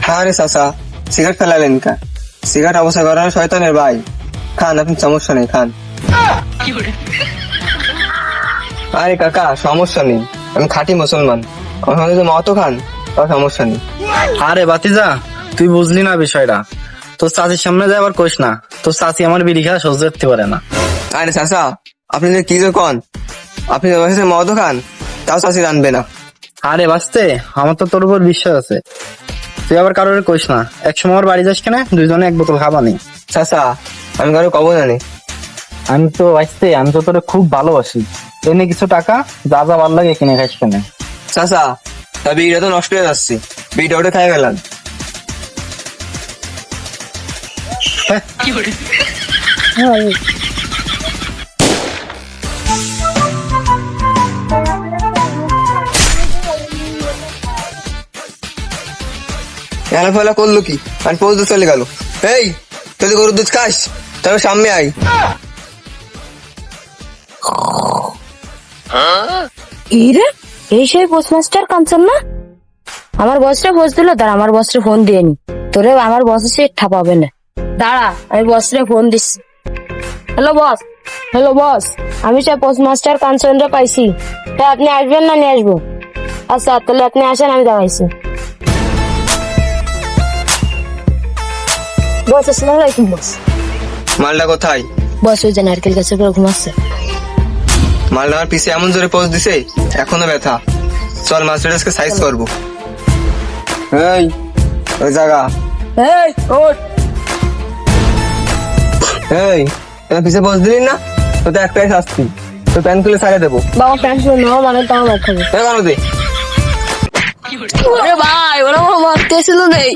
হ্যাঁ রে চাচা, সিগারেট ফেলালেন কা? সিগারেট অবস্থা করার শয়তানের ভাই। খান, আপনি সমস্যা নেই, খান। আরে কাকা সমস্যা নেই, আমি খাঁটি মুসলমান, আমার সঙ্গে যদি মতো খান তাও সমস্যা নেই। আরে বাতিজা, তুই বুঝলি না বিষয়টা। তোর চাচির সামনে যাই আবার কইস না, তোর চাচি আমার বিড়ি খাওয়া সহ্য করতে পারে না। আরে চাচা, আপনি যে কি যে কন, আপনি মতো খান তাও চাচি রানবে না। আরে বাঁচতে, আমার তো তোর উপর বিশ্বাস আছে, তুই আবার কারোর কইস না। একসময় আমার বাড়ি যাস কেন, দুইজনে এক বোতল খাবা নি। চাচা আমি কারো কব জানি। আমি তো বাঁচতে, আমি তো তোরে খুব ভালোবাসি। এনে কিছু টাকা যা যা ভালো লাগে কিনে খাইস কেন। চাচা তা বিড়িটা তো নষ্ট হয়ে যাচ্ছে, বিড়িটা ওটা খাই গেলাম। এলা ফেলা করলো কি, আর পৌঁছ চলে গেল। এই তুই গরুর দুধ খাস, তবে সামনে আয়। রে এই সেই পোস্টমাস্টার কাঞ্চন না? আমার বসটা বস দিল, দাঁড়া আমার বসরে ফোন দিয়ে নি। তোরে আমার বস এসে ঠাপাবে না, দাঁড়া আমি বসরে ফোন দিচ্ছি। হ্যালো বস, হ্যালো বস, আমি সে পোস্টমাস্টার কাঞ্চনটা পাইছি। তা আপনি আসবেন না নিয়ে আসবো? আচ্ছা তাহলে আপনি আসেন, আমি দাঁড়াইছি। বস আসসালামু আলাইকুম। বস মালটা কোথায়? বস ওই যে নারকেল গাছের উপর ঘুমাচ্ছে। মালটা আমার পিছে এমন জোরে পোজ দিছে এখনো ব্যথা। চল মাছটাকে সাইজ করবো। এই ওই জায়গা, এই ওঠ। এই তোমার পিছে পোজ দিলি না, তো তো একটাই শাস্তি, তো প্যান খুলে ছাড়িয়ে দেবো। বাবা প্যান্ট নাও, মানে তাও দেখাবো। এই বানো দে। আরে ভাই ওরা মারতেছিল নেই।